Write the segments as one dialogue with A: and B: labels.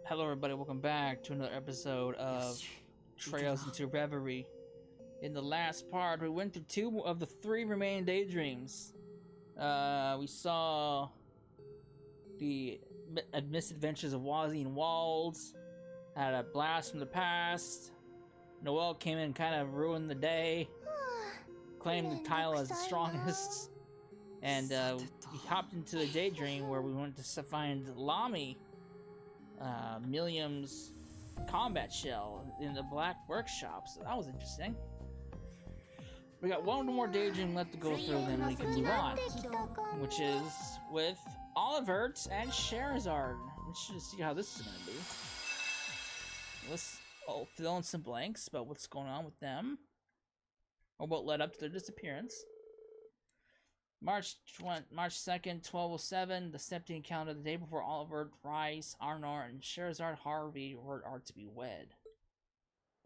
A: Hello, everybody. Welcome back to another episode of Trails into Reverie. In the last part, we went through two of the three remaining daydreams. We saw the misadventures of Wazzy and Walls, had a blast from the past. Noelle came in and kind of ruined the day, claimed the title as the strongest, and we hopped into the daydream where we went to find Lamy. Milliam's combat shell in the black workshop, so that was interesting. We got one more daydream left to go through, then we can move on, which is with Olivier and Scherazard. Let's just see how this is gonna be. Let's fill in some blanks about what's going on with them, or what led up to their disappearance. March 2nd, 1207, the Septi encounter the day before Olivier, Rice, Arnor, and Scherazard Harvey are to be wed.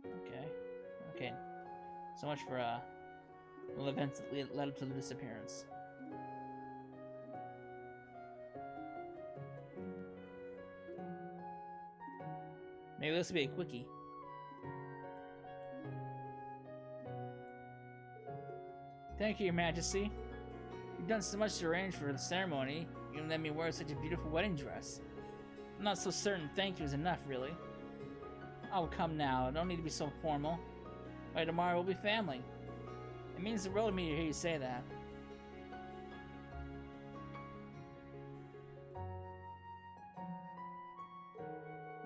A: Okay. So much for the events that led up to the disappearance. Maybe this will be a quickie. Thank you, Your Majesty. You've done so much to arrange for the ceremony. You even let me wear such a beautiful wedding dress. I'm not so certain thank you is enough, really. Oh, come now. Don't need to be so formal. By tomorrow, we'll be family. It means the world to me to hear you say that.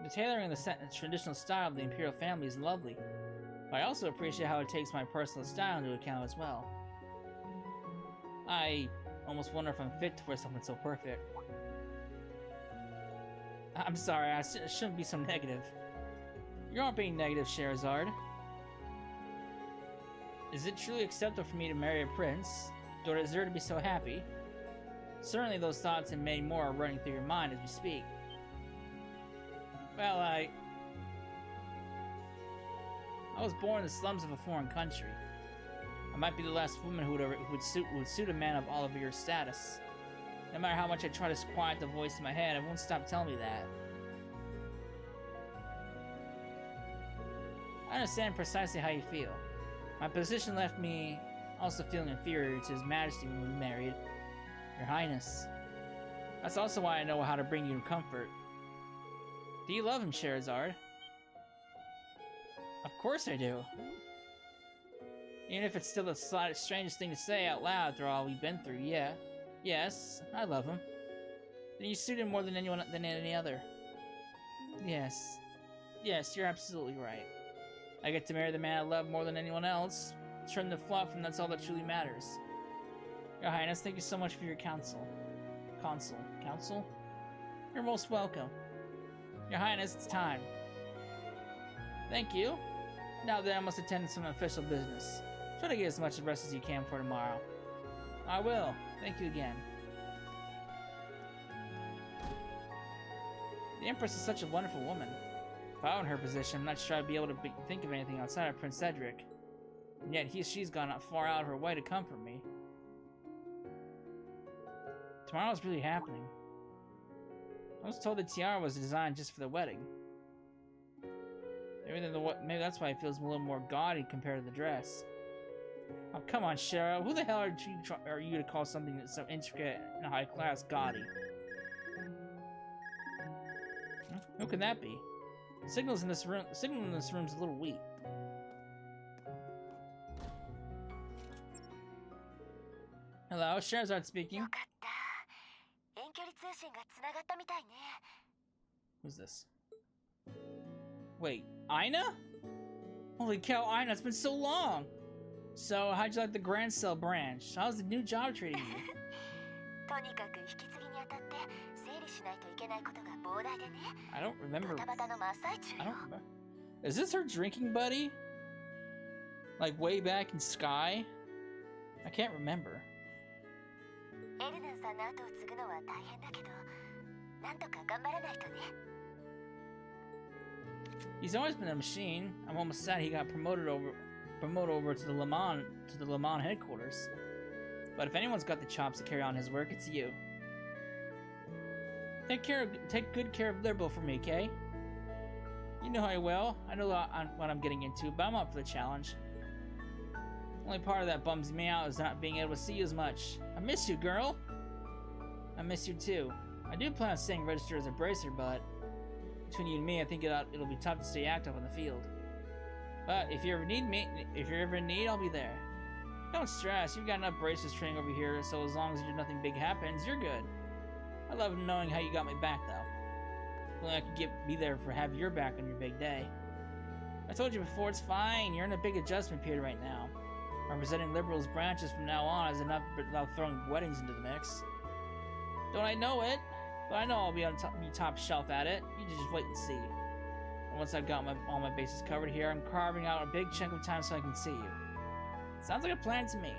A: The tailoring in the traditional style of the Imperial family is lovely. But I also appreciate how it takes my personal style into account as well. I almost wonder if I'm fit to wear something so perfect. I'm sorry, I shouldn't be so negative. You aren't being negative, Scherazard. Is it truly acceptable for me to marry a prince? Do I deserve to be so happy? Certainly those thoughts and many more are running through your mind as we speak. Well, I was born in the slums of a foreign country. I might be the last woman who would suit a man of Olivier's status. No matter how much I try to quiet the voice in my head, it won't stop telling me that. I understand precisely how you feel. My position left me also feeling inferior to His Majesty when we married. Your Highness. That's also why I know how to bring you comfort. Do you love him, Scherazard? Of course I do. Even if it's still the strangest thing to say out loud after all we've been through, yeah. Yes, I love him. Then you suit him more than any other. Yes, you're absolutely right. I get to marry the man I love more than anyone else. Trim the fluff, and that's all that truly matters. Your Highness, thank you so much for your counsel. Counsel? You're most welcome. Your Highness, it's time. Thank you. Now then, I must attend to some official business. Try to get as much rest as you can for tomorrow. I will. Thank you again. The Empress is such a wonderful woman. If I were in her position, I'm not sure I'd be able to think of anything outside of Prince Cedric. And yet she's gone far out of her way to comfort me. Tomorrow's really happening. I was told the tiara was designed just for the wedding. Maybe that's why it feels a little more gaudy compared to the dress. Oh, come on, Schera. Who the hell are you to call something that's so intricate and high class gaudy? Who can that be? The signal in this room's a little weak. Hello, Scherazard speaking. Who's this? Wait, Aina? Holy cow, Aina, it's been so long! So, how'd you like the Grand Cell branch? How's the new job treating you? I don't remember. Is this her drinking buddy? Like way back in Sky? I can't remember. He's always been a machine. I'm almost sad he got promoted over to the Le Mans headquarters. But if anyone's got the chops to carry on his work, it's you. Take good care of Liberal for me, okay? You know I will. I know what I'm getting into, but I'm up for the challenge. The only part of that bums me out is not being able to see you as much. I miss you, girl. I miss you too. I do plan on staying registered as a bracer, but between you and me, I think it'll be tough to stay active on the field. But if you ever need me, I'll be there. Don't stress. You've got enough bracers training over here, so as long as nothing big happens, you're good. I love knowing how you got my back, though. If only I could be there for have your back on your big day. I told you before, it's fine. You're in a big adjustment period right now. Representing Liberal's branches from now on is enough without throwing weddings into the mix. Don't I know it? But I know I'll be top shelf at it. You just wait and see. And once I've got all my bases covered here, I'm carving out a big chunk of time so I can see you. Sounds like a plan to me.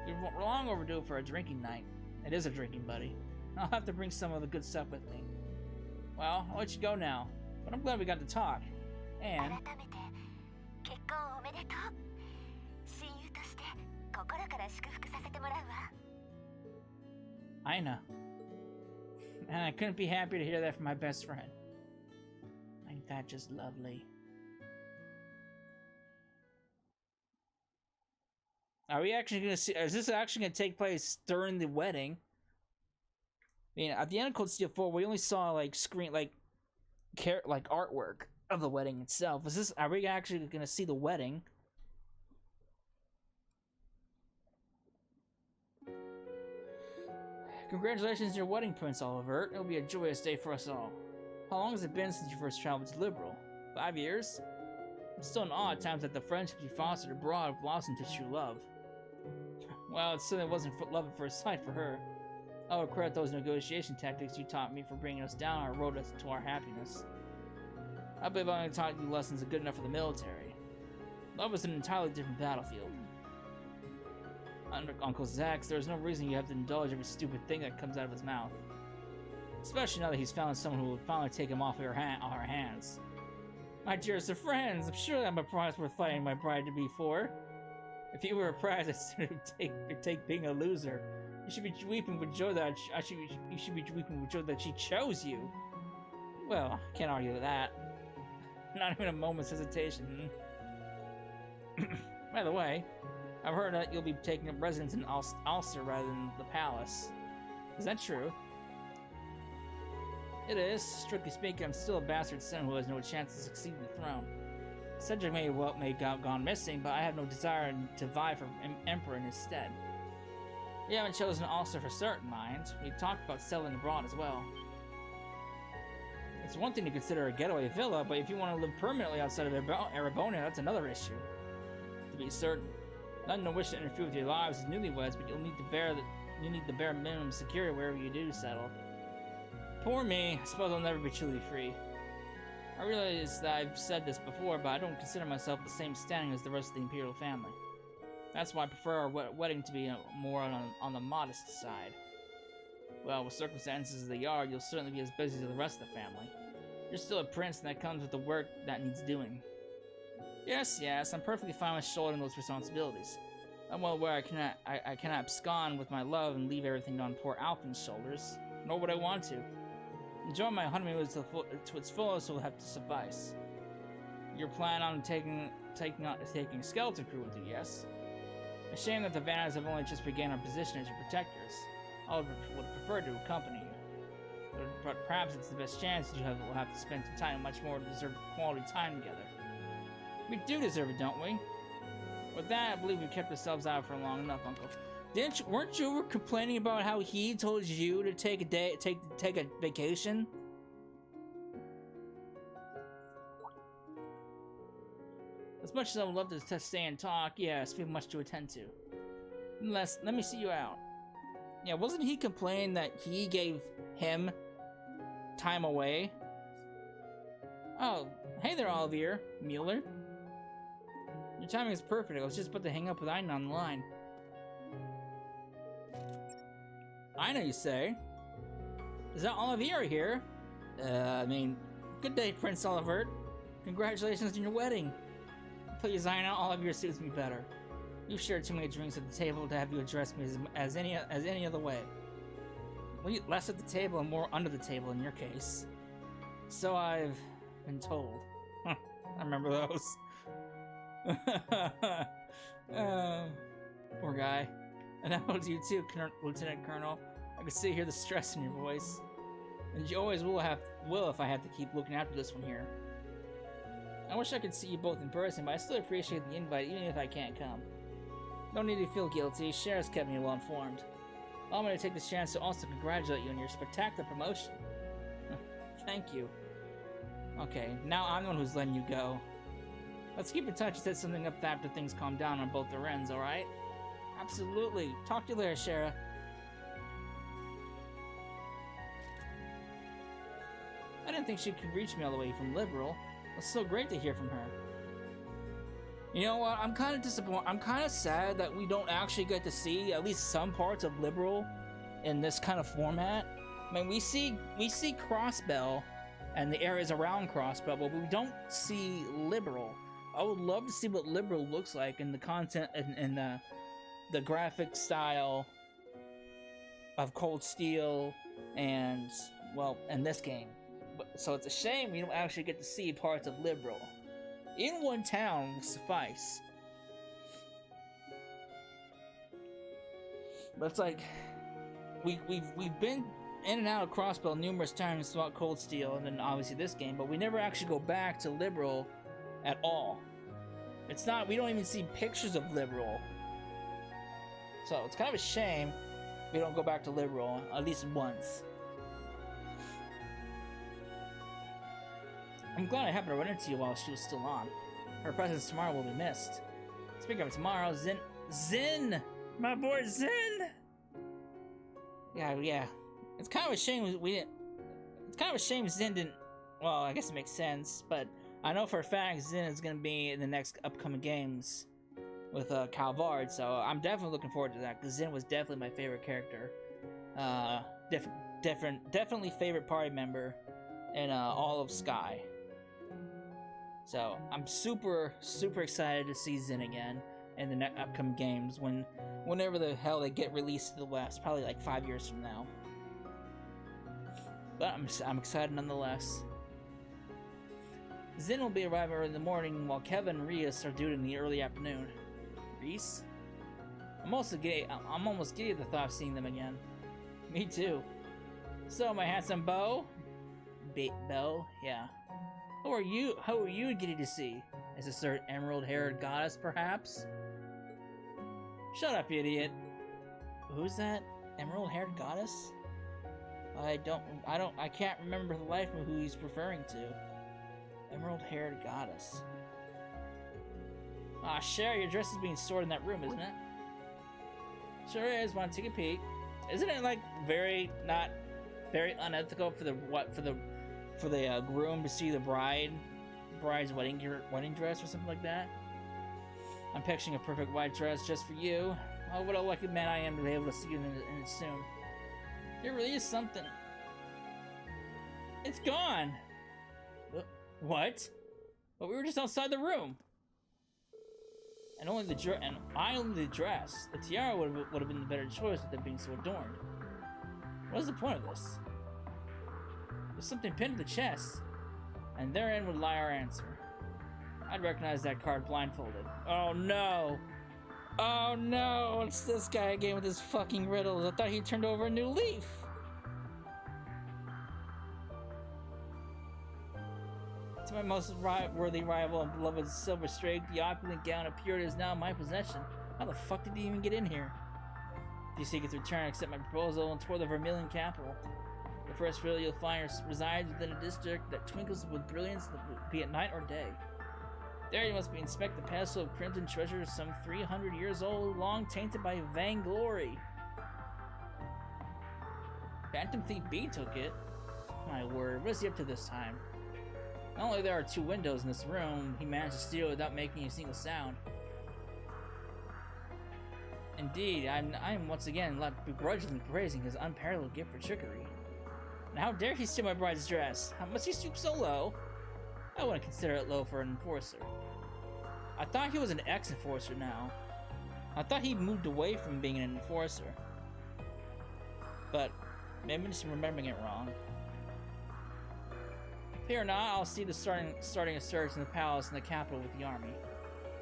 A: You're long overdue for a drinking night. It is a drinking buddy. I'll have to bring some of the good stuff with me. Well, I'll let you go now. But I'm glad we got to talk. And... I know. And I couldn't be happier to hear that from my best friend. Ain't that just lovely? Are we actually gonna see? Is this actually gonna take place during the wedding? I mean, at the end of Cold Steel 4, we only saw like artwork of the wedding itself. Is this? Are we actually gonna see the wedding? Congratulations on your wedding, Prince Olivier. It'll be a joyous day for us all. How long has it been since you first traveled to Liberal? 5 years? It's still an awe at times that the friendships you fostered abroad have blossomed to true love. Well, it certainly wasn't love at first sight for her. I will credit those negotiation tactics you taught me for bringing us down our road to our happiness. I believe I only taught you lessons good enough for the military. Love is an entirely different battlefield. Under Uncle Zax, there's no reason you have to indulge every stupid thing that comes out of his mouth. Especially now that he's found someone who will finally take him off our hands. My dearest of friends, I'm sure I'm a prize worth fighting my bride-to-be for. If you were a prize, I'd take being a loser. You should be weeping with joy that you should be weeping with joy that she chose you. Well, can't argue with that. Not even a moment's hesitation. By the way, I've heard that you'll be taking up residence in Ulster rather than the palace. Is that true? It is. Strictly speaking, I'm still a bastard son who has no chance to succeed in the throne. Cedric may have gone missing, but I have no desire to vie for Emperor in his stead. We haven't chosen Ulster for certain, mind. We've talked about settling abroad as well. It's one thing to consider a getaway villa, but if you want to live permanently outside of Erebonia, that's another issue. To be certain, none no wish to interfere with your lives as newlyweds, but you'll need the bare minimum security wherever you do settle. Poor me, I suppose I'll never be truly free. I realize that I've said this before, but I don't consider myself the same standing as the rest of the Imperial family. That's why I prefer our wedding to be more on the modest side. Well, with circumstances as they are, you'll certainly be as busy as the rest of the family. You're still a prince, and that comes with the work that needs doing. Yes, I'm perfectly fine with shouldering those responsibilities. I'm well aware I cannot abscond with my love and leave everything on poor Alphin's shoulders, nor would I want to. Enjoying my honeymoon to its fullest will have to suffice. Your plan on taking skeleton crew with you, yes? A shame that the Vannas have only just begun our position as your protectors. I would prefer to accompany you. But perhaps it's the best chance that will have to spend much more deserved quality time together. We do deserve it, don't we? With that, I believe we've kept ourselves out for long enough, Uncle. Weren't you complaining about how he told you to take a vacation? As much as I would love to stay and talk, yes, we have much to attend to. Nonetheless, let me see you out. Yeah, wasn't he complaining that he gave him time away? Oh, hey there, Olivier. Mueller. Your timing is perfect. I was just about to hang up with Aina on the line. Aina, you say? Is that Olivier here? Good day, Prince Olivier. Congratulations on your wedding. Please, Aina, Olivier suits me better. You've shared too many drinks at the table to have you address me as any other way. We'll eat less at the table and more under the table in your case. So I've been told. I remember those. Poor guy. And that was you too, Lieutenant Colonel. I could see hear the stress in your voice. And you always will if I have to keep looking after this one here. I wish I could see you both in person, but I still appreciate the invite, even if I can't come. No need to feel guilty. Schera's kept me well informed. I'm going to take this chance to also congratulate you on your spectacular promotion. Thank you. Okay, now I'm the one who's letting you go. Let's keep in touch and set something up after things calm down on both their ends, alright? Absolutely. Talk to you later, Schera. I didn't think she could reach me all the way from Liberal. It's so great to hear from her. You know what? I'm kind of disappointed. I'm kind of sad that we don't actually get to see at least some parts of Liberal in this kind of format. I mean, we see Crossbell and the areas around Crossbell, but we don't see Liberal. I would love to see what Liberal looks like in the content and the graphic style of Cold Steel and, well, in this game. So it's a shame we don't actually get to see parts of Liberal. In one town will suffice. But it's like we've been in and out of Crossbell numerous times throughout Cold Steel and then obviously this game, but we never actually go back to Liberal at all. It's not, we don't even see pictures of Liberal. So it's kind of a shame we don't go back to Liberal at least once. I'm glad I happened to run into you while she was still on. Her presence tomorrow will be missed. Speaking of tomorrow, Zin! My boy Zin! Yeah. It's kind of a shame it's kind of a shame Zin didn't, well, I guess it makes sense, but I know for a fact Zin is going to be in the next upcoming games with Calvard, so I'm definitely looking forward to that, because Zin was definitely my favorite character. Definitely favorite party member in all of Sky. So I'm super excited to see Zin again in the upcoming games whenever the hell they get released to the West, probably like 5 years from now. But I'm excited nonetheless. Zin will be arriving early in the morning while Kevin and Reese are due in the early afternoon. Reese? I'm almost giddy at the thought of seeing them again. Me too. So, my handsome beau? Beau? Yeah. How are you giddy to see? Is this certain emerald-haired goddess, perhaps? Shut up, you idiot. Who's that? Emerald-haired goddess? I can't remember for the life of who he's referring to. Emerald-haired goddess. Ah, Schera, your dress is being stored in that room, isn't it? Sure is. Want to take a peek? Isn't it like very unethical for the groom to see the bride's wedding dress or something like that? I'm picturing a perfect white dress just for you. Oh, what a lucky man I am to be able to see you in it soon. It really is something. It's gone. What? But we were just outside the room. And only the dress. The tiara would have been the better choice with it being so adorned. What is the point of this? There's something pinned to the chest, and therein would lie our answer. I'd recognize that card blindfolded. Oh no! Oh no! It's this guy again with his fucking riddles. I thought he turned over a new leaf. To my most worthy rival and beloved Silver Strake, the opulent gown of purity is now in my possession. How the fuck did he even get in here? If you seek its return, accept my proposal and toward the Vermilion capital. The first riddle you'll find resides within a district that twinkles with brilliance, be it night or day. There you must inspect the pedestal of crimson treasures some 300 years old, long tainted by vainglory. Phantom Thief B took it. My word, what is he up to this time? Not only there are 2 windows in this room, he managed to steal without making a single sound. Indeed, I'm once again left begrudgingly praising his unparalleled gift for trickery. And how dare he steal my bride's dress? How must he stoop so low? I wouldn't consider it low for an enforcer. I thought he was an ex-enforcer now. I thought he moved away from being an enforcer. But Maybe I'm just remembering it wrong. Fear not, I'll see the starting a search in the palace and the capital with the army.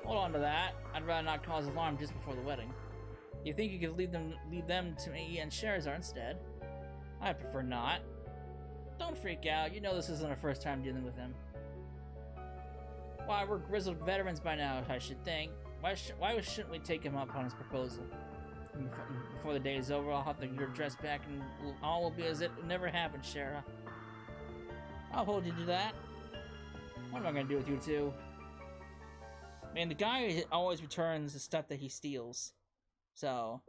A: Hold on to that. I'd rather not cause alarm just before the wedding. You think you could lead them to me and Scherazard instead? I prefer not. Don't freak out. You know this isn't our first time dealing with him. Why, we're grizzled veterans by now, I should think. Why shouldn't we take him up on his proposal? Before the day is over, I'll have your dress back and all will be as it never happened, Schera. I'll hold you to that. What am I gonna do with you two? Man, the guy always returns the stuff that he steals. So...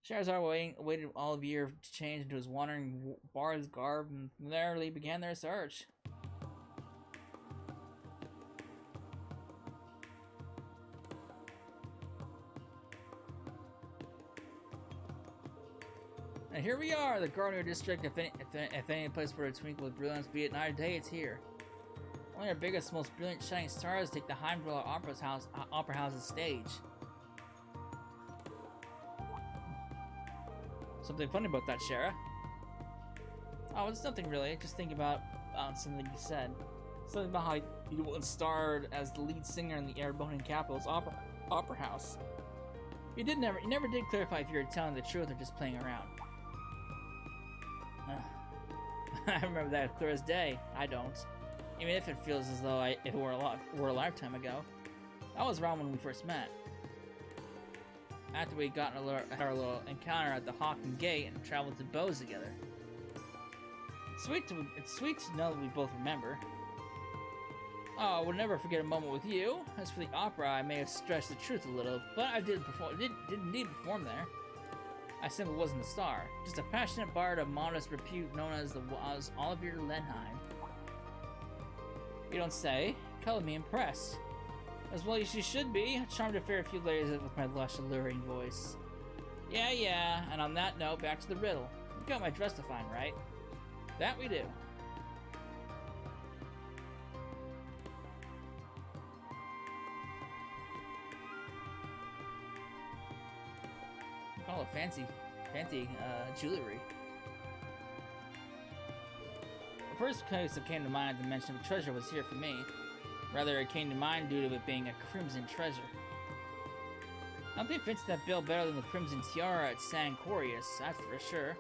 A: Scherazard waited all of year to change into his wandering bard's garb, and there they began their search. And here we are, the Gardener District. If any place were to twinkle with brilliance, be it night or day, it's here. Only our biggest, most brilliant shining stars take the Heimdall Opera House's stage. Something funny about that, Schera? Oh, it's nothing really. Just thinking about something you said. Something about how you once starred as the lead singer in the Erebonian capital's opera house. You never did clarify if you were telling the truth or just playing around. I remember that as clear as day. I don't. Even if it feels as though it were a lifetime ago. I was around when we first met. After we got had our little encounter at the Hawking Gate and traveled to Bose together. It's sweet to know that we both remember. Oh, I would never forget a moment with you. As for the opera, I may have stretched the truth a little, but I did indeed perform there. I simply wasn't a star, just a passionate bard of modest repute known as Olivier Lenheim. You don't say. Color me impressed. As well as you should be, charmed to fare a few layers with my lush, alluring voice. Yeah, and on that note, back to the riddle. You got my dress to find, right? That we do. Oh, fancy jewelry. The first case that came to mind at the mention of treasure was here for me. Rather, it came to mind due to it being a crimson treasure. Nothing fits that bill better than the crimson tiara at San Corius, that's for sure.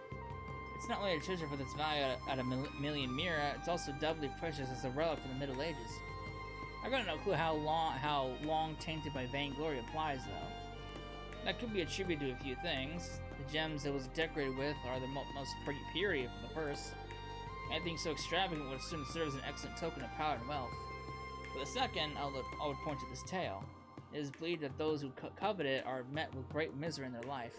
A: It's not only a treasure for its value at a million mira, it's also doubly precious as a relic from the Middle Ages. I got no clue how long tainted by vainglory applies, though. That could be attributed to a few things. The gems it was decorated with are the most period from the purse. Anything so extravagant would soon serve as an excellent token of power and wealth. For the second, I would point to this tale. It is believed that those who covet it are met with great misery in their life.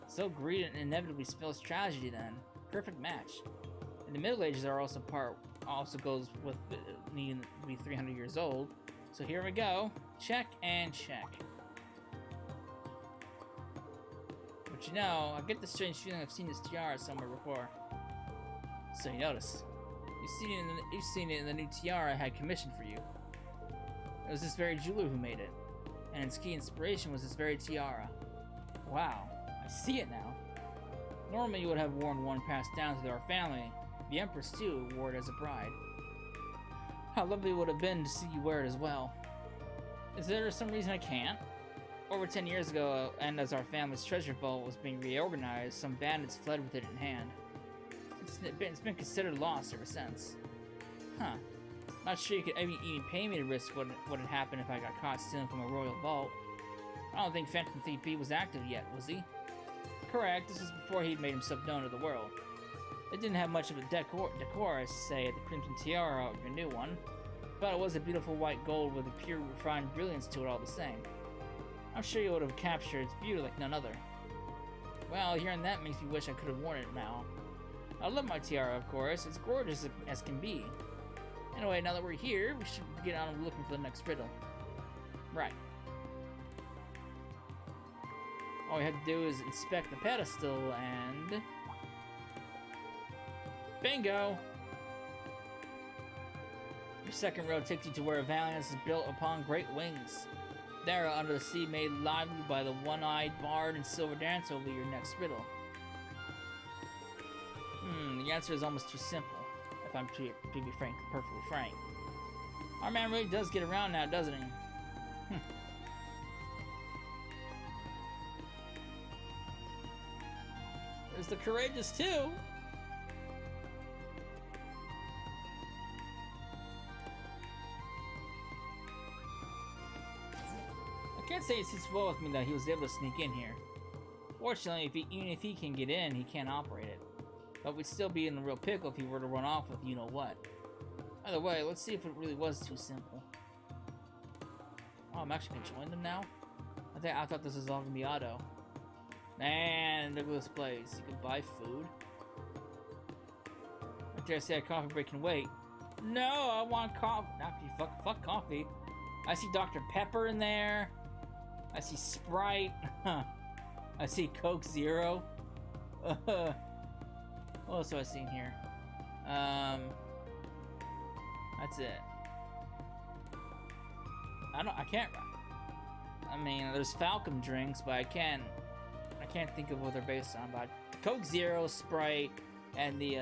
A: So greed inevitably spells tragedy then. Perfect match. In the Middle Ages are also goes with needing to be 300 years old. So here we go. Check and check. But you know, I get the strange feeling I've seen this tiara somewhere before. So you notice. You've seen it in the new tiara I had commissioned for you. It was this very jeweler who made it, and its key inspiration was this very tiara. Wow, I see it now. Normally you would have worn one passed down to our family. The Empress too wore it as a bride. How lovely it would have been to see you wear it as well. Is there some reason I can't? Over 10 years ago, and as our family's treasure vault was being reorganized, some bandits fled with it in hand. It's been considered lost ever since. Huh. Not sure you could even pay me to risk what had happened if I got caught stealing from a royal vault. I don't think Phantom Thief B was active yet, was he? Correct, this was before he'd made himself known to the world. It didn't have much of a decor as, say, the Crimson Tiara or your new one, but it was a beautiful white gold with a pure, refined brilliance to it all the same. I'm sure you would have captured its beauty like none other. Well, hearing that makes me wish I could have worn it now. I love my tiara, of course. It's gorgeous as can be. Anyway, now that we're here, we should get on looking for the next riddle. Right. All we have to do is inspect the pedestal and... bingo! Your second row takes you to where Valiance is built upon great wings. There, under the sea, made lively by the one-eyed bard and silver dancer, will be your next riddle. The answer is almost too simple, if I'm to be frank, perfectly frank. Our man really does get around now, doesn't he? There's the courageous, too! I can't say it sits well with me that he was able to sneak in here. Fortunately, even if he can get in, he can't operate it. But we'd still be in a real pickle if he were to run off with you-know-what. Either way, let's see if it really was too simple. Oh, I'm actually gonna join them now? I thought this was all gonna be auto. Man, look at this place. You can buy food. I dare say a coffee break can wait. No, I want coffee. Fuck coffee. I see Dr. Pepper in there. I see Sprite. I see Coke Zero. What else do I see in here? That's it. I mean, there's Falcon drinks, but I can't think of what they're based on. But Coke Zero, Sprite, and the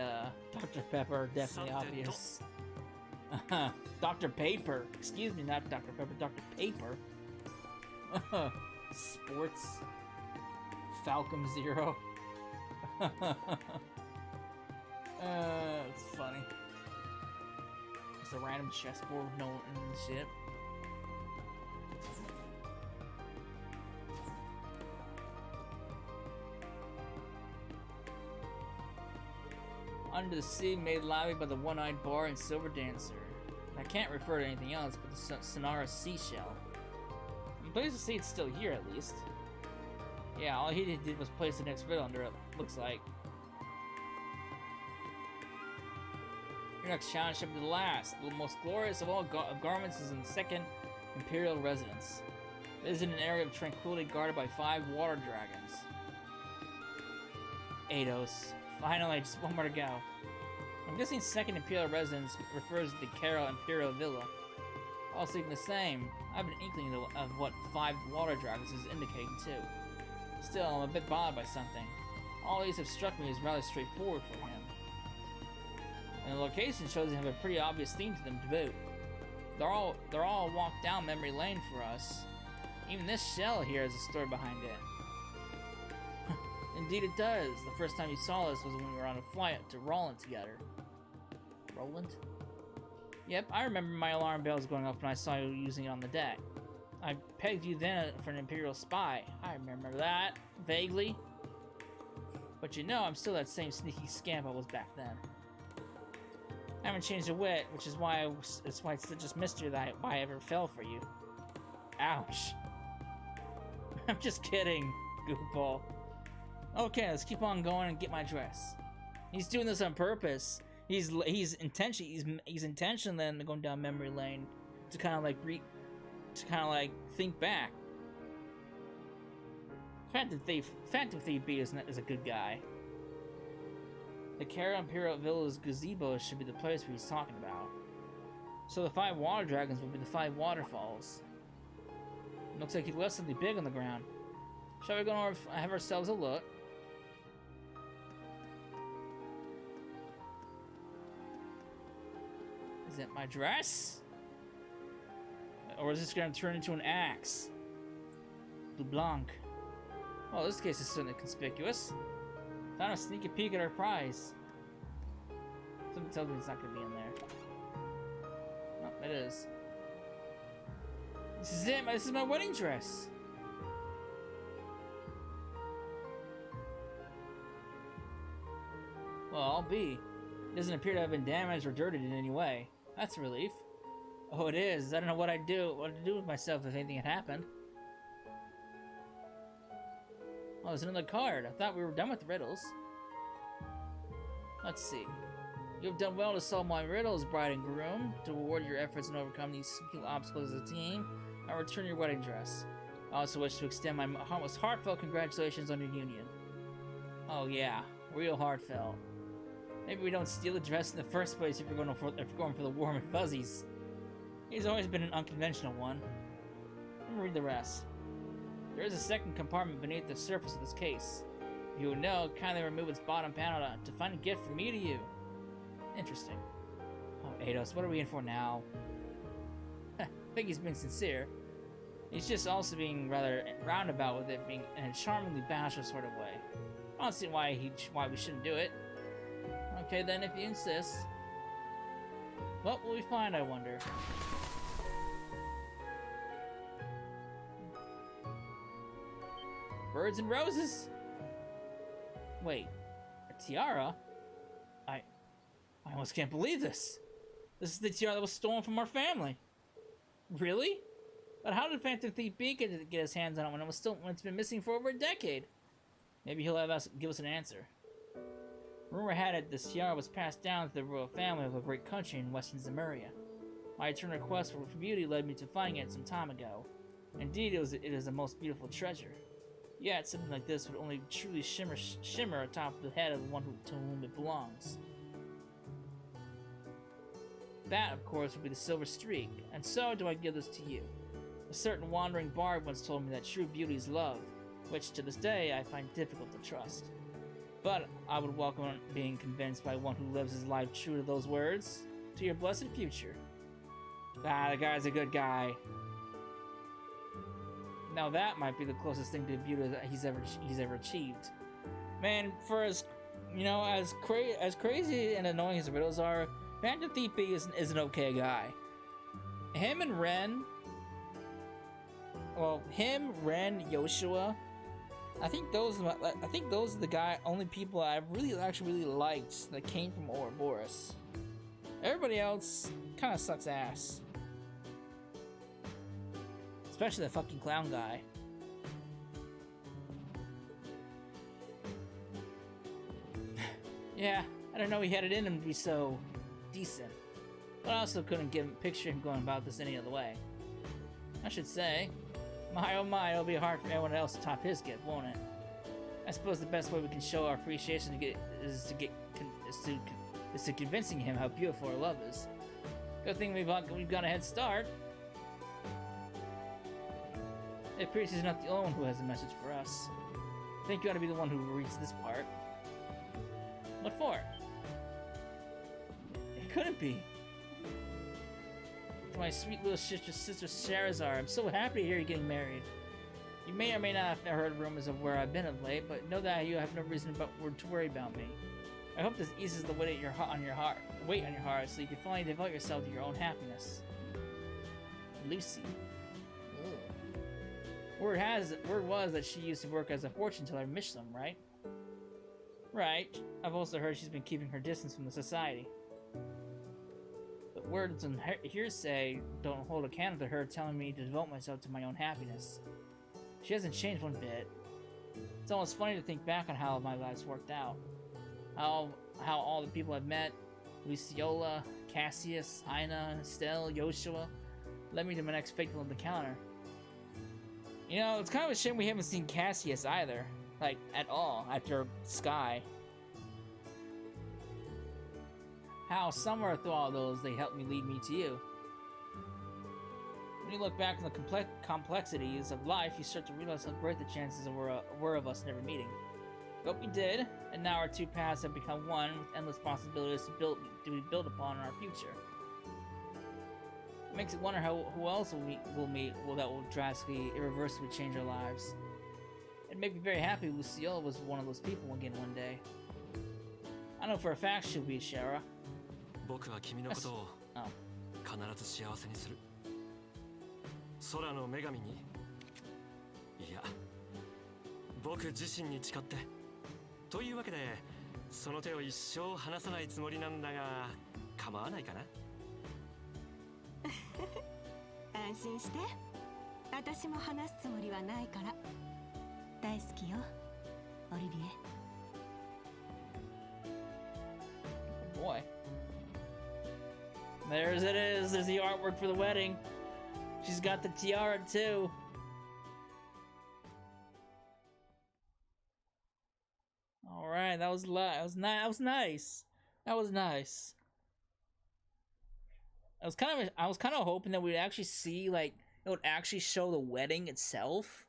A: Dr. Pepper are definitely obvious. Dr. Paper. Excuse me, not Dr. Pepper, Dr. Paper. Sports. Falcon Zero. It's funny. It's a random chessboard with no shit. Under the sea, made lively by the one-eyed bar and silver dancer. I can't refer to anything else but the sonorous seashell. I'm pleased to see it's still here, at least. Yeah, all he did was place the next riddle under it, looks like. Your next challenge should be the last. The most glorious of all garments is in the second Imperial residence. It is in an area of tranquility guarded by 5 water dragons. Eidos. Finally, just one more to go. I'm guessing second Imperial residence refers to the Schera Imperial Villa. All seem the same. I have an inkling of what 5 water dragons is indicating too. Still, I'm a bit bothered by something. All these have struck me as rather straightforward for him. And the location shows they have a pretty obvious theme to them to boot. They're all walked down memory lane for us. Even this shell here has a story behind it. Indeed it does. The first time you saw us was when we were on a flight to Roland together. Roland? Yep, I remember my alarm bells going off when I saw you using it on the deck. I pegged you then for an Imperial spy. I remember that, vaguely. But you know, I'm still that same sneaky scamp I was back then. I haven't changed a whit, which is why it's just mystery that why I ever fell for you. Ouch. I'm just kidding, goofball. Okay, let's keep on going and get my dress. He's doing this on purpose. He's intentionally then going down memory lane to kind of like think back. Phantom Thief B is a good guy. The Schera Imperial Villa's gazebo should be the place where he's talking about. So the 5 water dragons will be the 5 waterfalls. Looks like he left something big on the ground. Shall we go and have ourselves a look? Is it my dress? Or is this going to turn into an axe? Blue Blanc. Well, this case is certainly conspicuous. Time to sneak a peek at our prize. Something tells me it's not going to be in there. No, it is. This is it! This is my wedding dress! Well, I'll be. It doesn't appear to have been damaged or dirtied in any way. That's a relief. Oh, it is. I don't know what to do with myself if anything had happened. Oh, there's another card. I thought we were done with the riddles. Let's see. You have done well to solve my riddles, bride and groom. To reward your efforts and overcome these obstacles as a team, I return your wedding dress. I also wish to extend my most heartfelt congratulations on your union. Oh yeah, real heartfelt. Maybe we don't steal the dress in the first place if we're going for the warm and fuzzies. He's always been an unconventional one. Let me read the rest. There is a second compartment beneath the surface of this case. If you would know, kindly remove its bottom panel to find a gift from me to you. Interesting. Oh, Eidos, what are we in for now? I think he's being sincere. He's just also being rather roundabout with it, being in a charmingly bashful sort of way. I don't see why we shouldn't do it. Okay then, if you insist. What will we find, I wonder? Birds and roses? Wait, a tiara? I almost can't believe this. This is the tiara that was stolen from our family. Really? But how did Phantom Thief B get his hands on it when it's been missing for over a decade? Maybe he'll give us an answer. Rumor had it this tiara was passed down to the royal family of a great country in western Zemuria. My eternal quest for beauty led me to finding it some time ago. Indeed, it is a most beautiful treasure. Yet, something like this would only truly shimmer atop the head of the one to whom it belongs. That, of course, would be the silver streak, and so do I give this to you. A certain wandering bard once told me that true beauty is love, which to this day I find difficult to trust. But I would welcome being convinced by one who lives his life true to those words. To your blessed future. Ah, the guy's a good guy. Now that might be the closest thing to beauty that he's ever achieved. Man, for as crazy and annoying as riddles are, Phantom Thief B is an okay guy. Him and Ren. Well, him, Ren, Yoshua. I think those are the only people I actually really liked that came from Ouroboros. Everybody else kind of sucks ass. Especially the fucking clown guy. Yeah, I don't know he had it in him to be so decent. But I also couldn't picture him going about this any other way. I should say, my oh my, it'll be hard for anyone else to top his gift, won't it? I suppose the best way we can show our appreciation is to convincing him how beautiful our love is. Good thing we've got a head start. It appears he's not the only one who has a message for us. I think you ought to be the one who reads this part. What for? It couldn't be. To my sweet little sister Sherazar, I'm so happy to hear you're getting married. You may or may not have heard rumors of where I've been of late, but know that you have no reason to worry about me. I hope this eases the weight on your heart, so you can finally devote yourself to your own happiness. Lucy. Word was that she used to work as a fortune teller in Mishlam, right? Right. I've also heard she's been keeping her distance from the society. But words and hearsay don't hold a candle to her telling me to devote myself to my own happiness. She hasn't changed one bit. It's almost funny to think back on how my life's worked out. How all the people I've met, Luciola, Cassius, Aina, Estelle, Yoshua, led me to my next faithful on the counter. You know, it's kind of a shame we haven't seen Cassius either. Like, at all, after Sky. How, somewhere through all those, they helped me lead me to you. When you look back on the complexities of life, you start to realize how great the chances were of us never meeting. But we did, and now our two paths have become one, with endless possibilities to be built upon in our future. It makes it wonder who else we'll meet that will drastically, irreversibly change our lives. It'd make me very happy Lucille was one of those people again one day. I know for a fact she'll be Schera. Oh.
B: 空の女神にいや僕自身に誓ってというわけでその手を一生離さないつもりなんだが構わないかな
C: 安心して私も話すつもりはないから大好きよオリビエ
A: Oh boy. There's it is. There's the artwork for the wedding. She's got the tiara too. All right, that was nice. That was nice. I was kind of hoping that we'd actually see like it would actually show the wedding itself.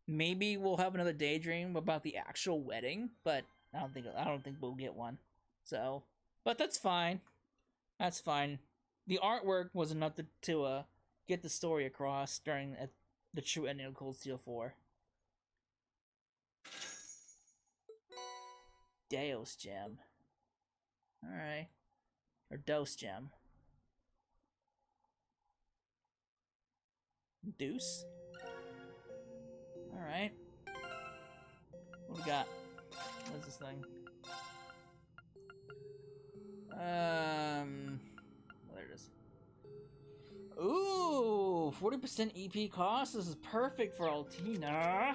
A: Maybe we'll have another Daydream about the actual wedding, but I don't think we'll get one. So, but that's fine. That's fine. The artwork was enough to get the story across during the true ending of Cold Steel 4. Deus Gem. Alright. Or Dose Gem. Deuce? Alright. What we got? What is this thing? There it is. Ooh! 40% EP cost? This is perfect for Altina.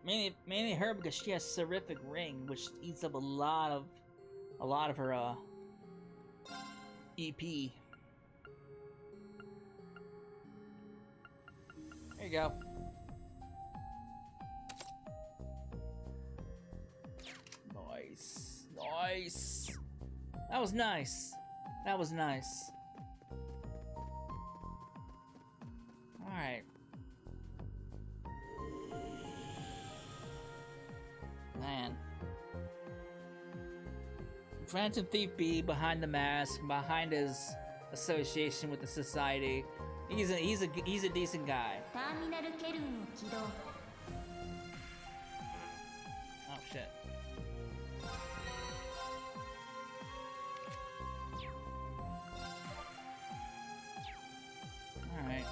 A: Mainly her because she has Seraphic Ring, which eats up a lot of her EP. There you go. Nice. Nice. That was nice. That was nice. Alright. Man. Phantom Thief B, behind the mask, behind his association with the society. He's a decent guy. Oh shit. Alright.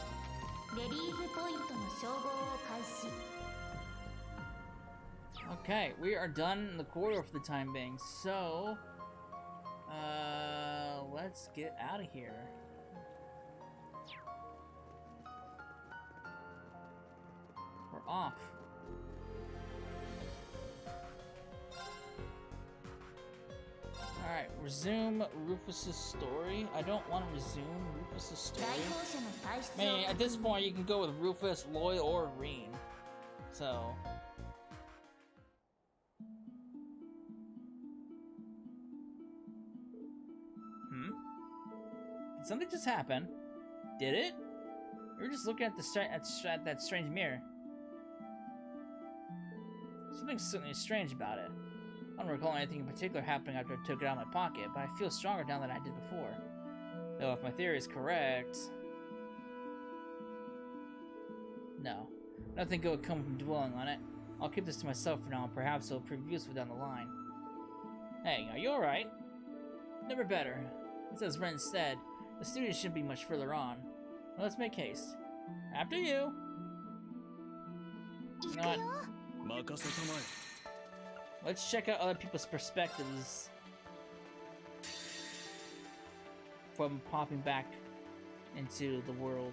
A: Okay, we are done in the corridor for the time being, so let's get out of here. We're off. Alright, resume Rufus's story. I don't want to resume Rufus's story. I mean, at this point you can go with Rufus, Lloyd, or Reen. So did something just happen? Did it? We were just looking at that strange mirror. Something certainly strange about it. I don't recall anything in particular happening after I took it out of my pocket, but I feel stronger now than I did before. Though if my theory is correct... No. Nothing good would come from dwelling on it. I'll keep this to myself for now, and perhaps it'll prove useful down the line. Hey, are you alright? Never better. As as Ren said, the studio shouldn't be much further on. Well, let's make haste. After you! You know what? Let's check out other people's perspectives from popping back into the world.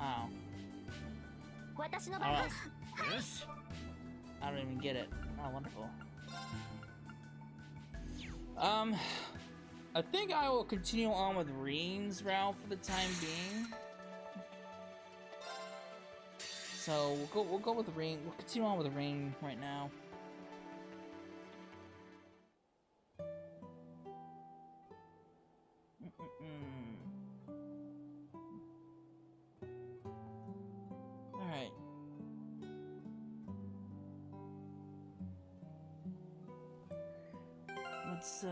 A: Oh. I don't even get it. Oh, wonderful. I think I will continue on with Reen's route for the time being. So we'll go with Reen. We'll continue on with Reen right now. All right. Let's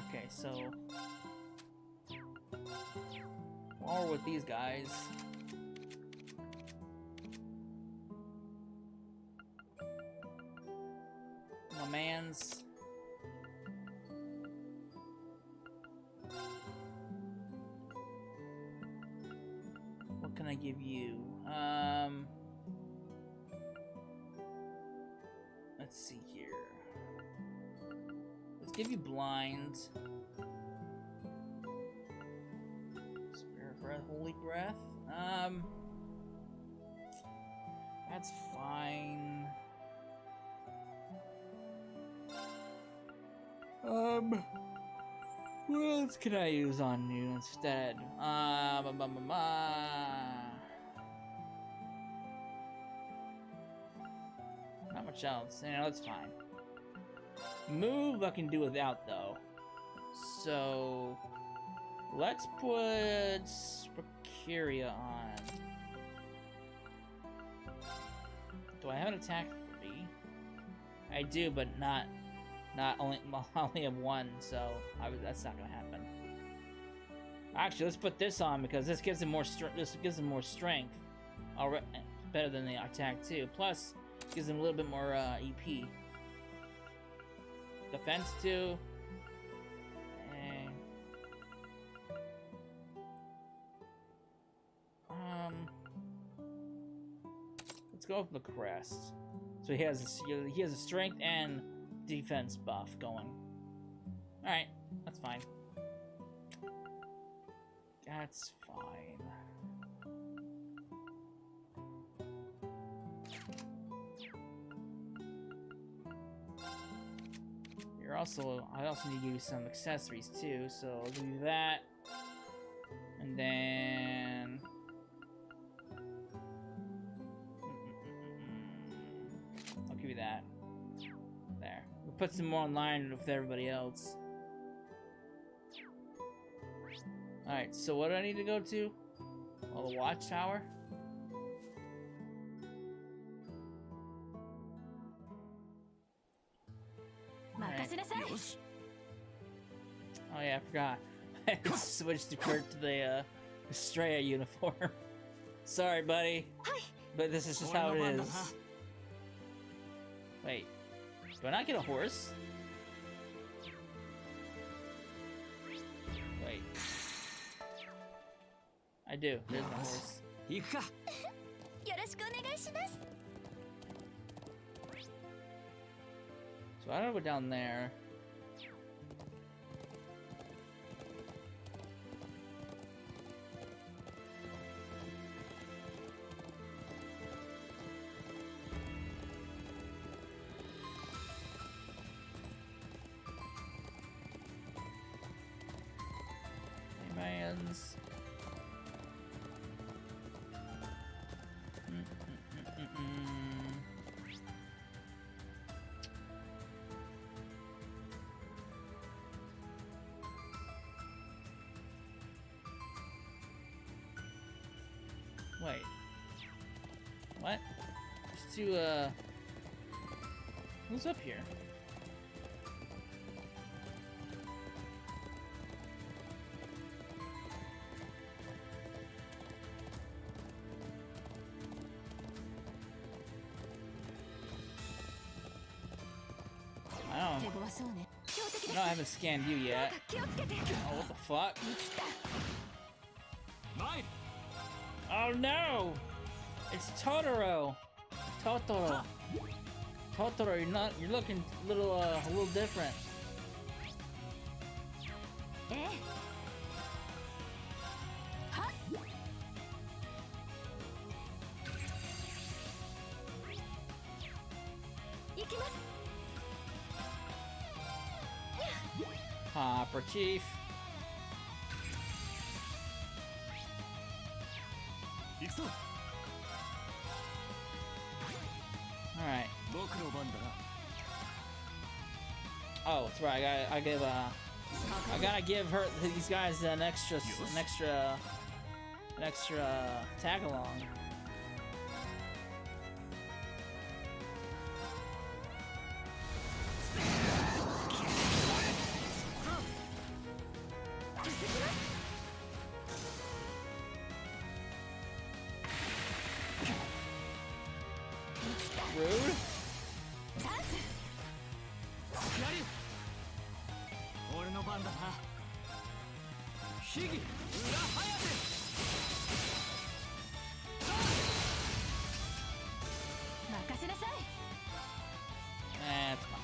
A: okay, so while we're with these guys. My man's what can I give you? Let's see here. Let's give you blind. Spirit breath, holy breath. That's fine. What else can I use on you instead? Not much else. You know, that's fine. Move I can do without though. So let's put Procuria on. Do I have an attack 3? I do, but not only only have 1, so that's not gonna happen. Actually, let's put this on because this gives him more strength. Already better than the attack 2. Plus, gives him a little bit more EP. Defense 2. Let's go with the crest. So he has a strength and defense buff going. All right, that's fine. That's fine. I also need to give you some accessories too, so I'll give you that. And then I'll give you that. There. We'll put some more in line with everybody else. Alright, so what do I need to go to? Oh, the watchtower? Oh yeah, I forgot. I switched to Kurt to the Estrella uniform. Sorry, buddy. But this is just how it is. Wait. Do I not get a horse? Wait. I do. There's my horse. So I don't go down there. Wait. What? Just to, who's up here? No, I haven't scanned you yet. Oh, what the fuck? Oh no! It's Totoro! Totoro, you're looking a little different. Hopper Chief. Alright. Oh, that's right. I gotta give these guys an extra tag along. Rude. That's fine.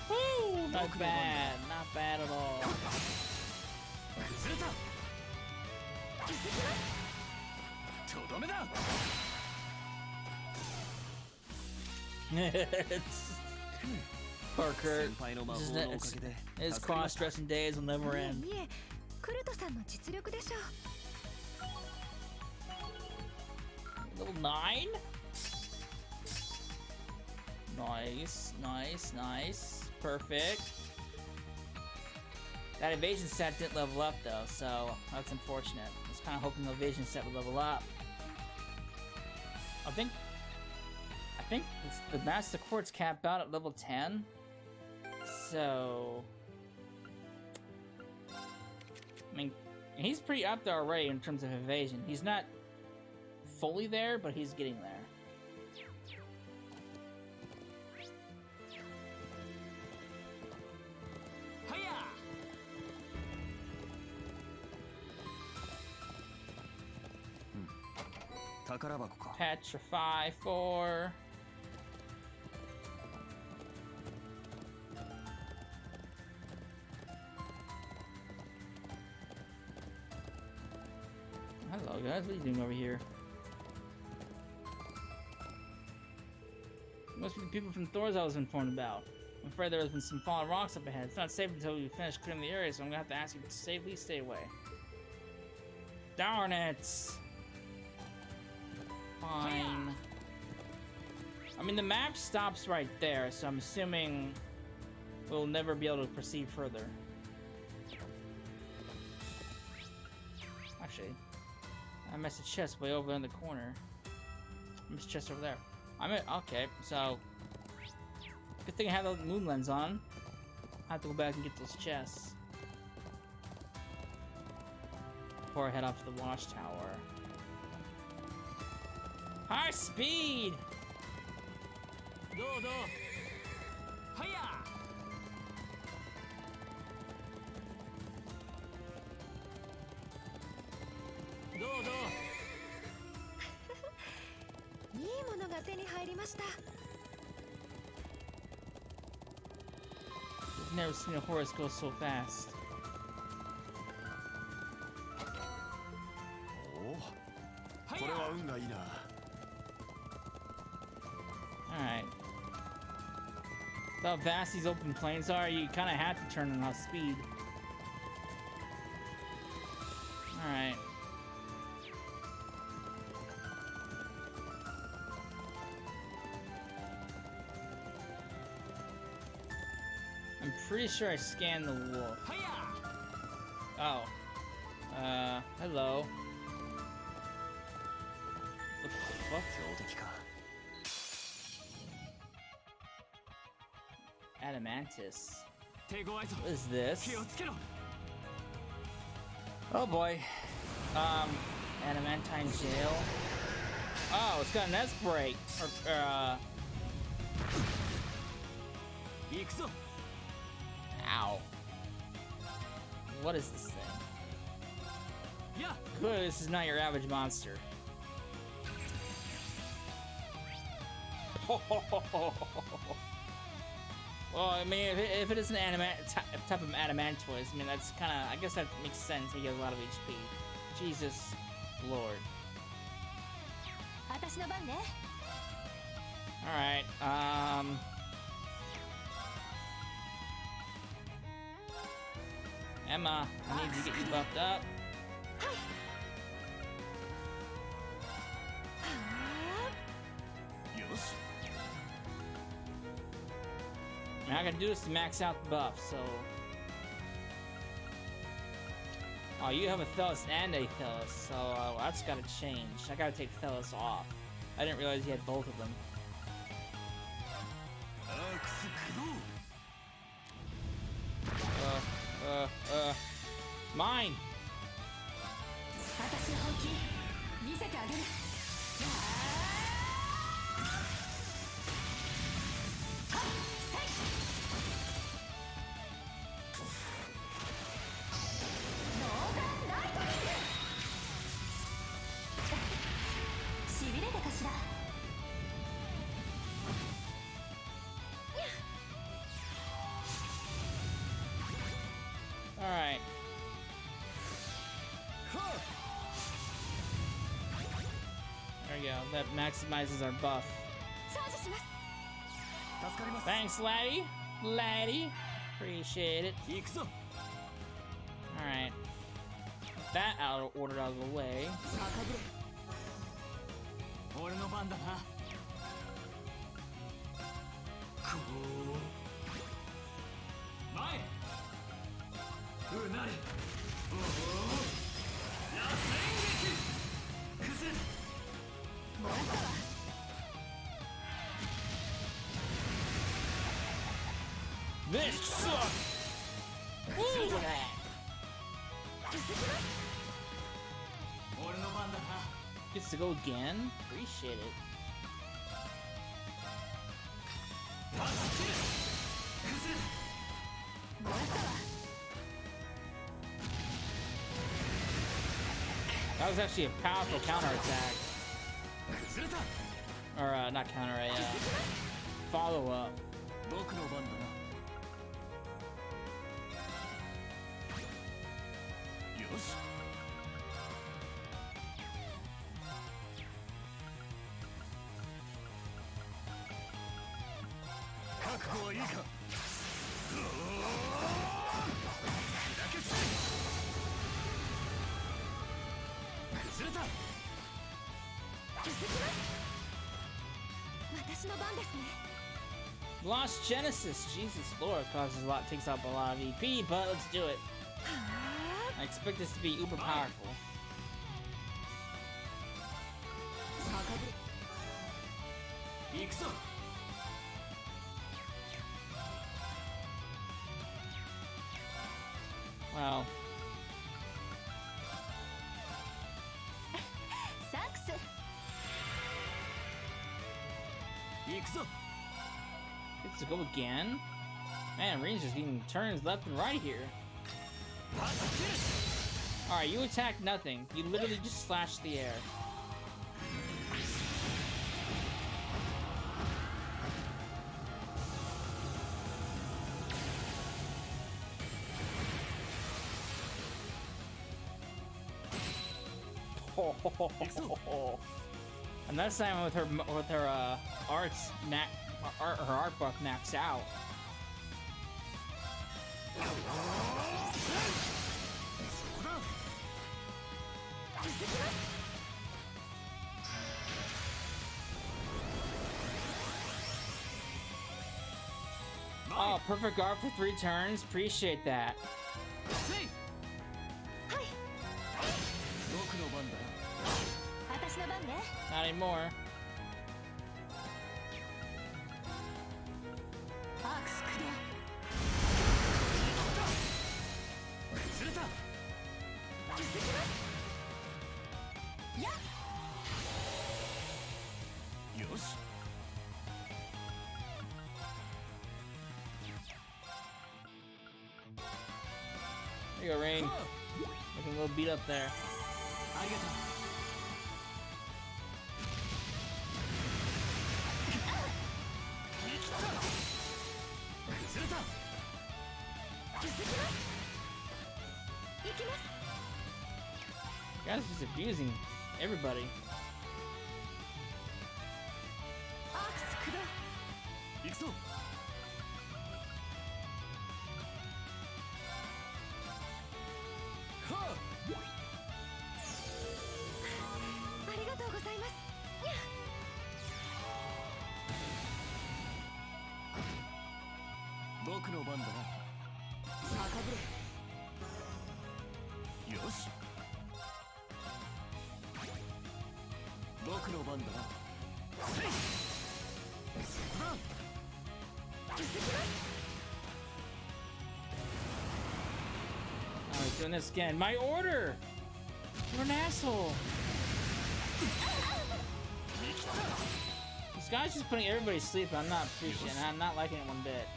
A: Woo! Not bad. Not bad at all. Poor Kurt. His cross-dressing days will never end.
C: いえクルトさんの実力でしょう
A: Level 9? Nice, nice, nice. Perfect. That evasion set didn't level up though, so that's unfortunate. I was kind of hoping the evasion set would level up. I think the Master Quartz capped out at level 10. So, I mean, he's pretty up there already in terms of evasion. He's not fully there, but he's getting there. Petrify 4. Hello guys, what are you doing over here? Must be the people from Thor's I was informed about. I'm afraid there has been some fallen rocks up ahead. It's not safe until we finish clearing the area, so I'm gonna have to ask you to safely stay away. Darn it! Fine. I mean, the map stops right there, so I'm assuming we'll never be able to proceed further. Actually, I missed a chest way over in the corner. I missed a chest over there. Okay, so good thing I have the moon lens on. I have to go back and get those chests before I head off to the watchtower. High speed! I've never seen a horse go so fast. Alright. How vast these open plains are, you kind of have to turn on our speed. Alright. I'm pretty sure I scanned the wolf. Oh. Hello. What the fuck? Adamantis. What is this? Oh boy. Adamantine jail. Oh, it's got an S break. Ow. What is this thing? Good, this is not your average monster. Well, I mean, if it is an type of adamantoise, I mean, that's kind of, I guess that makes sense. He has a lot of HP. Jesus Lord. Alright, Emma, I need to get you buffed up. I mean, I gotta do this to max out the buff, so... Oh, you have a Thelos and a Thelos, so that's gotta change. I gotta take Thelos off. I didn't realize you had both of them. Mine! Alright. we go. That maximizes our buff.
C: 少女します。
B: 助かります。
A: Thanks, laddie. Laddie. Appreciate it.
B: 行くぞ。
A: Alright. That ordered out of the way.
B: 俺の番だな。こう。前。うなり。おお。野戦撃。崩れた。
C: もらったわ。
A: This sucks! Woo! Look at that!
C: 続きます。
B: 俺の番だな。
A: Gets to go again? Appreciate it.
B: パスキル。崩れた。
C: もらったわ。
A: That was actually a powerful counterattack.
B: 崩れた。
A: Or, not counter, a, follow up.
B: 僕の番だな。よし。覚悟はいいか。崩れた。
C: 続きます。私の番ですね。
A: Lost Genesis! Jesus Lord, causes a lot, takes up a lot of EP, but let's do it. I expect this to be uber powerful.
B: 行くぞ。
A: Well,
C: サックス。
B: 行くぞ。
A: gets to go again? Man, Ranger's getting turns left and right here.
B: パスキル。
A: Alright, you attack nothing. You literally just slash the air. And that's time with her arts her art book maxed out. Oh, perfect guard for 3 turns. Appreciate that.
C: はい。
B: 僕の番だ。
C: 私の番ね。
A: Not anymore.
C: アークス駆動。
B: 崩れた。
C: 続きます。やっ。
B: よし。
A: There you go, Rain. Looking a little beat up there.
B: ありがとう。 生きた。崩れた。
C: 続きます。行きます。
A: You guys are just abusing everybody.
C: アークス駆動。
B: 行くぞ。
C: ありがとうございます。にゃ。
B: 僕の番だな。
C: 赤ぶれ。
B: よし。僕の番だな。せい。そこだ。
C: 続きます。
A: Oh, he's doing this again. My order! What an asshole! This guy's just putting everybody to sleep. I'm not appreciating it. I'm not liking it one bit.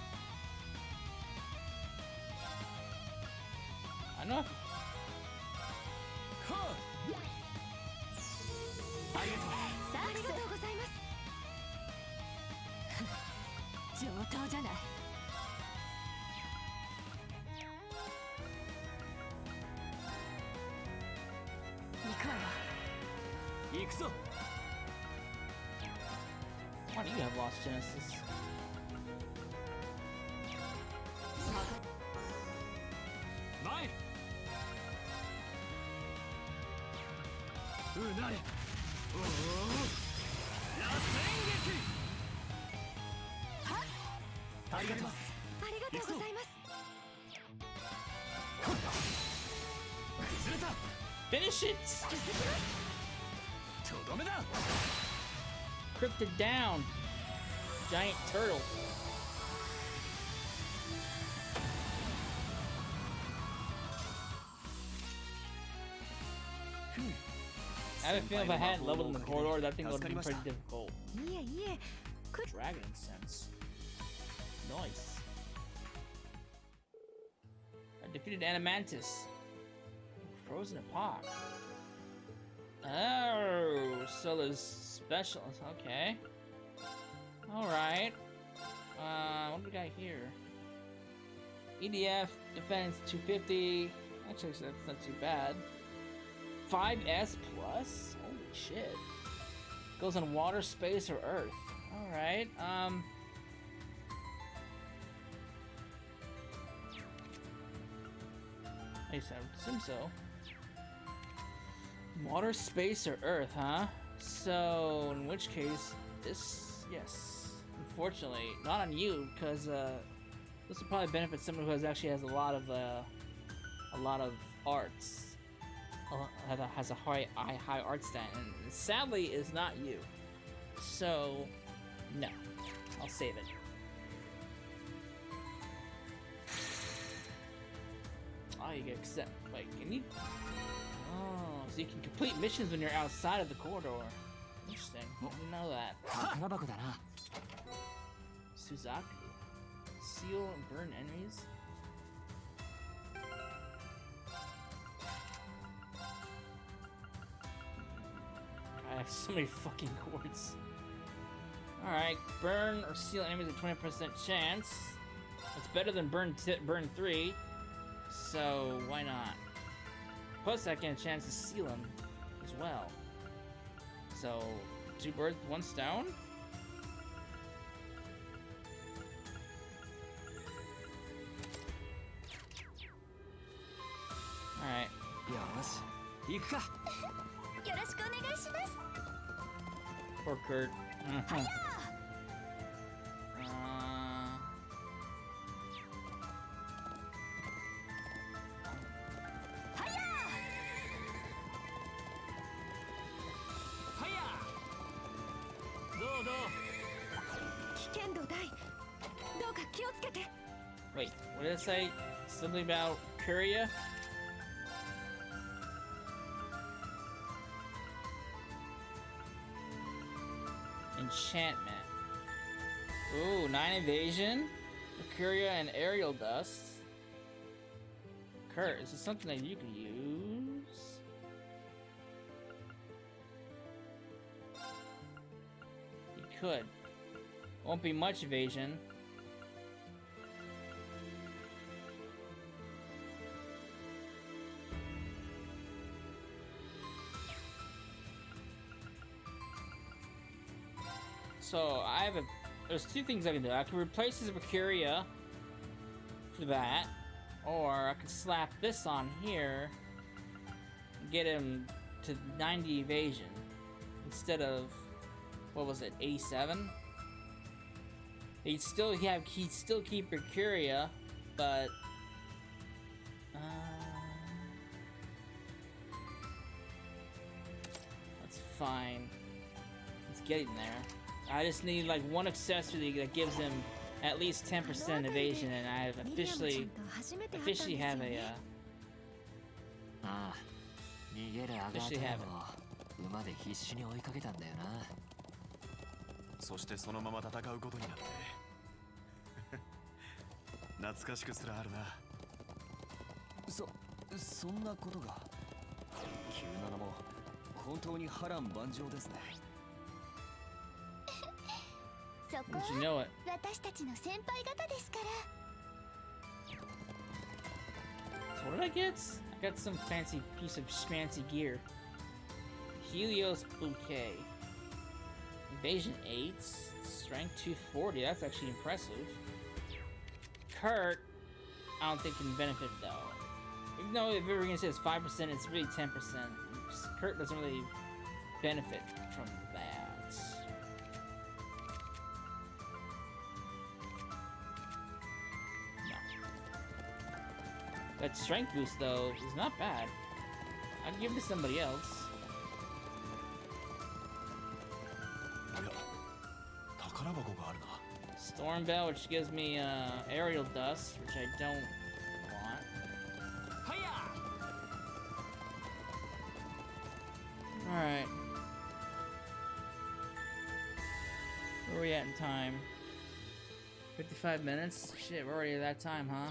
A: I know.
C: ありがとう。ありがとうございます。上等じゃない。 行くわよ。
B: 行くぞ。
A: Why do you have Lost Genesis?
B: Nine.
A: Finish it! Crypted down! Giant turtle. I have a feeling if I hadn't leveled in the corridor, that thing would have been pretty difficult. Dragon incense. Nice. I defeated Animantis. Frozen epoch. Oh, so there's specials. Okay. Alright. What do we got here? EDF, defense 250. Actually, that's not too bad. 5S plus? Holy shit. Goes on water, space, or earth. Alright, I assume so. Water, space, or earth, huh? So, in which case, this, yes. Unfortunately, not on you, because, this will probably benefit someone who actually has a lot of arts. Has a high art stat, and sadly is not you. So, no. I'll save it. Oh, you get accept. Wait, can you? Oh, so you can complete missions when you're outside of the corridor. Interesting. Didn't know that. Suzaku. Seal and burn enemies. I have so many fucking chords. Alright, burn or seal enemies at 20% chance. It's better than burn 3, so why not? Plus I get a chance to seal them as well. So, 2 birds, 1 stone? Alright. Poor Kurt. Wait, what did it say? Something about Curia? Enchantment. Ooh, 9 evasion, Mercuria, and aerial dust. Kurt, is this something that you can use? You could. Won't be much evasion. So there's 2 things I can do. I can replace his Mercuria for that, or I can slap this on here and get him to 90 evasion instead of, what was it, 87? He'd still keep Mercuria, but that's fine. It's getting there. I just need like 1 accessory that gives him at least 10% evasion, and I have officially have a officially have it.
D: そしてそのまま戦うことになって懐かしくすらあるな。そんなことが。急なのも本当に波乱万丈ですね。
C: そこは私たちの先輩方ですから。
A: So what did I get? I got some fancy piece of schmancy gear. Helios bouquet. Evasion 8. Strength 240. That's actually impressive. Kurt, I don't think can benefit though. Even though if we were gonna say it's 5%, it's really 10%. Kurt doesn't really benefit from that. No. That strength boost though is not bad. I'd give it to somebody else.
D: おや宝箱があるな。
A: Storm Bell, which gives me aerial dust, which I don't want. Alright. Where are we at in time? 55 minutes? Shit, we're already at that time, huh?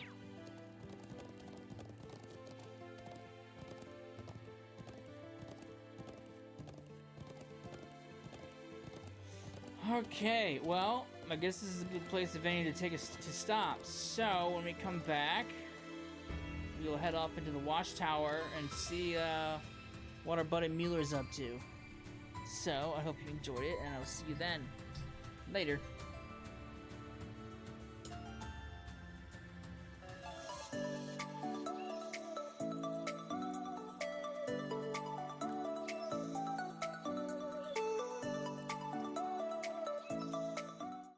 A: Okay, well, I guess this is a good place, if any, to take us to stop. So, when we come back, we'll head off into the watchtower and see what our buddy Mueller's up to. So, I hope you enjoyed it, and I'll see you then. Later.